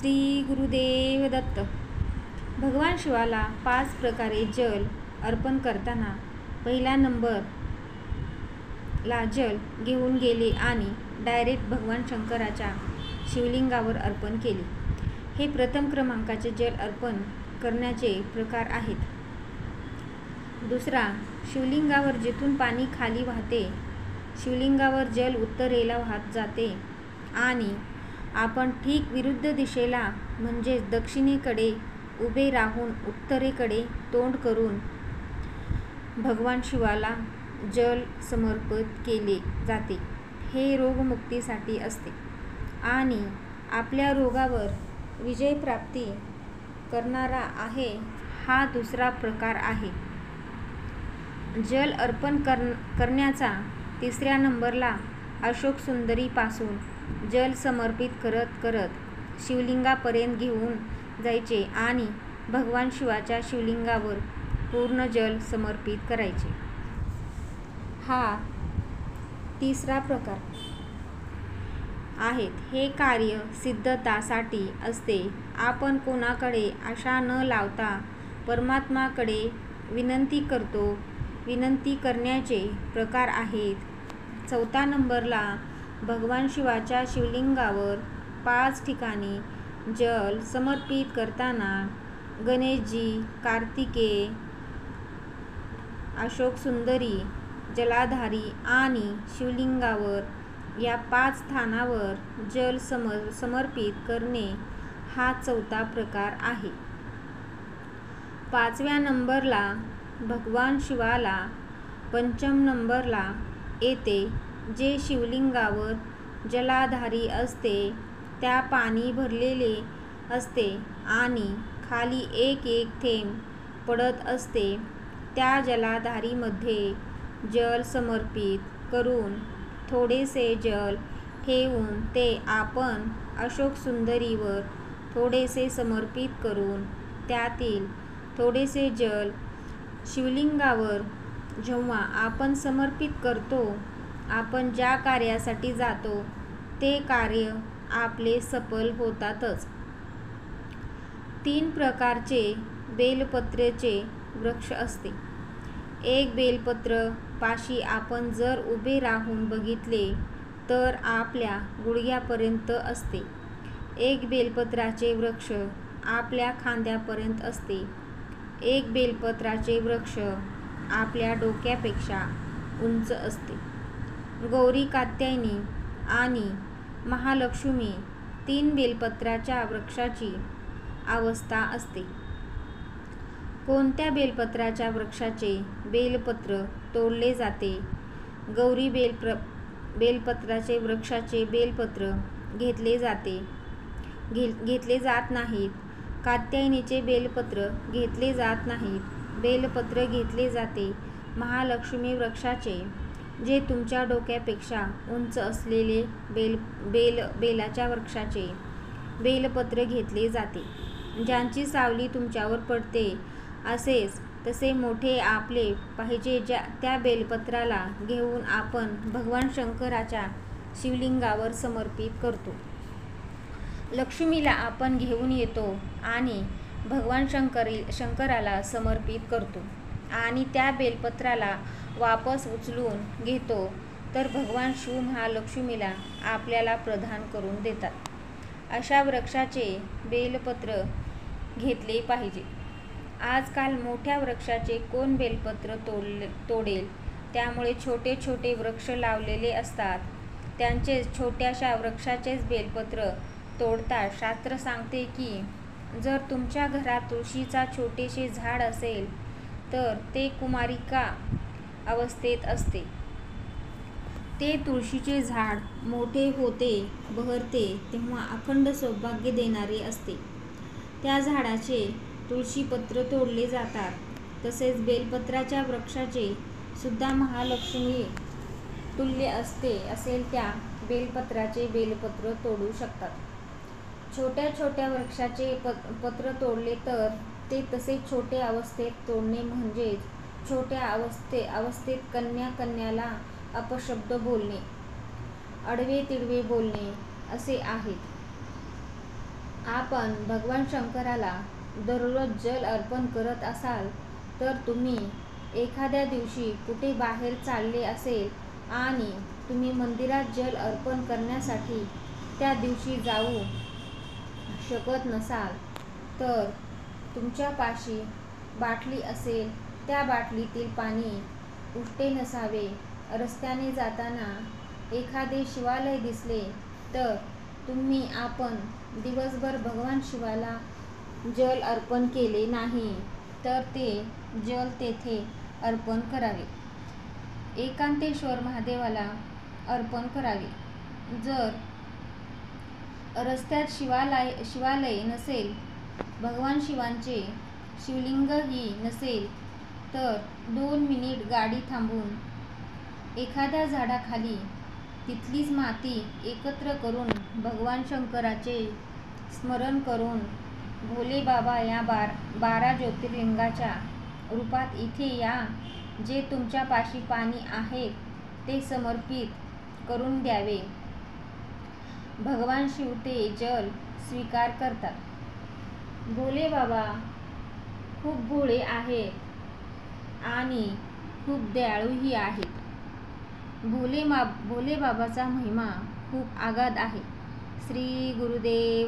श्री गुरुदेव दत्त. भगवान शिवाला 5 प्रकारे जल अर्पण करताना पहिल्या नंबरला जल घेऊन गेले आणि डायरेक्ट भगवान शंकराच्या शिवलिंगावर अर्पण केले. हे प्रथम क्रमांकाचे जल अर्पण करण्याचे प्रकार आहेत. दुसरा, शिवलिंगावर जिथून पाणी खाली वाहते, शिवलिंगावर जल उत्तरेला वाहत जाते आणि आपण ठीक विरुद्ध दिशेला म्हणजेच दक्षिणेकडे उभे राहून उत्तरेकडे तोंड करून भगवान शिवाला जल समर्पित केले जाते. हे रोगमुक्तीसाठी असते आणि आपल्या रोगावर विजय प्राप्ती करणारा आहे. हा दुसरा प्रकार आहे. जल अर्पण करण्याचा तिसऱ्या नंबरला अशोक सुंदरीपासून जल समर्पित करत करत शिवलिंगापर्यंत घेऊन जायचे आणि भगवान शिवाच्या शिवलिंगावर पूर्ण जल समर्पित करायचे. हा तिसरा प्रकार आहेत. हे कार्य सिद्धतासाठी असते. आपण कोणाकडे आशा न लावता परमात्म्याकडे विनंती करतो. विनंती करण्याचे प्रकार आहेत. चौथ्या नंबरला भगवान शिवाच्या शिवलिंगावर 5 ठिकाणी जल समर्पित करताना गणेशजी, कार्तिकेय, अशोक सुंदरी, जलाधारी आणि शिवलिंगावर या 5 स्थानावर जल समर्पित करणे हा चौथा प्रकार आहे. 5व्या नंबरला भगवान शिवाला पंचम नंबरला येते. जे शिवलिंगावर जलाधारी असते, त्या पाणी भरलेले असते आणि खाली एक एक थेंब पडत असते. त्या जलाधारीमध्ये जल समर्पित करून थोडेसे जल ठेवून ते आपण अशोक सुंदरीवर थोडेसे समर्पित करून त्यातील थोडेसे जल शिवलिंगावर जेव्हा आपण समर्पित करतो, आपण ज्या कार्यासाठी जातो ते कार्य आपले सफल होतातच. 3 प्रकारचे बेलपत्रेचे वृक्ष असते. एक बेलपत्र पाशी आपण जर उभे राहून बघितले तर आपल्या गुडघ्यापर्यंत असते. एक बेलपत्राचे वृक्ष आपल्या खांद्यापर्यंत असते. एक बेलपत्राचे वृक्ष आपल्या डोक्यापेक्षा उंच असते. गौरी, कात्यायनी आणि महालक्ष्मी 3 बेलपत्राच्या वृक्षाची अवस्था असते. कोणत्या बेलपत्राच्या वृक्षाचे बेलपत्र तोडले जाते? गौरी बेलपत्राचे वृक्षाचे बेलपत्र घेतले जात नाहीत. कात्यायनीचे बेलपत्र घेतले जात नाहीत. बेलपत्र घेतले जाते महालक्ष्मी वृक्षाचे, जे तुमच्या डोक्यापेक्षा उंच असलेले बेलाच्या वृक्षाचे बेलपत्र घेतले जाते. ज्यांची सावली तुमच्यावर पडते असेच तसे मोठे आपले पाहिजे त्या बेलपत्राला घेऊन आपण भगवान शंकराच्या शिवलिंगावर समर्पित करतो. लक्ष्मीला आपण घेऊन येतो आणि भगवान शंकराला समर्पित करतो आणि त्या बेलपत्राला वापस उचलून घेतो तर भगवान शिव महालक्ष्मीला आपल्याला प्रदान करून देतात. अशा वृक्षाचे बेलपत्र घेतले पाहिजे. आजकाल मोठ्या वृक्षाचे कोण बेलपत्र तोडेल? त्यामुळे छोटे छोटे वृक्ष लावलेले असतात, त्यांचे छोट्याशा वृक्षाचेच बेलपत्र तोडतात. शास्त्र सांगते की जर तुमच्या घरात तुळशीचा छोटेसे झाड असेल तर ते कुमारिका अवस्थेत असते. ते तुळशीचे झाड मोठे होते, बहरते तेव्हा अखंड सौभाग्य देणारे असते. त्या झाडाचे तुळशीपत्र तोडले जातात. तसेच बेलपत्राच्या वृक्षाचे सुद्धा महालक्ष्मी तुल्य असेल त्या बेलपत्राचे बेलपत्र तोडू शकतात. छोट्या छोट्या वृक्षाचे पत्र तोडले तर ते तसे छोट्या अवस्थेत तोडणे म्हणजेच छोट्या अवस्थेत कन्याला अपशब्द बोलणे, आडवे तिडवे बोलणे असे आहेत. आपण भगवान शंकराला दररोज जल अर्पण करत असाल तर तुम्ही एखाद्या दिवशी कुठे बाहेर चालले असेल आणि तुम्ही मंदिरात जल अर्पण करण्यासाठी त्या दिवशी जाऊ शकत नसाल तर तुमच्यापाशी बाटली असेल, त्या बाटलीतील पाणी उष्टे नसावे. रस्त्याने जाताना एखादे शिवालय दिसले तर आपण दिवसभर भगवान शिवाला जल अर्पण केले नाही तर ते जल तेथे अर्पण करावे. एकांतेश्वर महादेवाला अर्पण करावे. जर रस्त्यात शिवालय नसेल, भगवान शिवांचे शिवलिंगही नसेल तर 2 मिनिट गाडी थांबवून एखाद्या झाडाखाली तिथलीच माती एकत्र करून भगवान शंकराचे स्मरण करून भोले बाबा या 12 ज्योतिर्लिंगाच्या रूपात इथे या. जे तुमच्यापाशी पाणी आहे ते समर्पित करून द्यावे. भगवान शिव ते जल स्वीकार करतात. भोले बाबा खूप भोळे आहेत आणि खूप दयाळूही आहेत. भोले बाबाचा महिमा खूप अगाध आहे. श्री गुरुदेव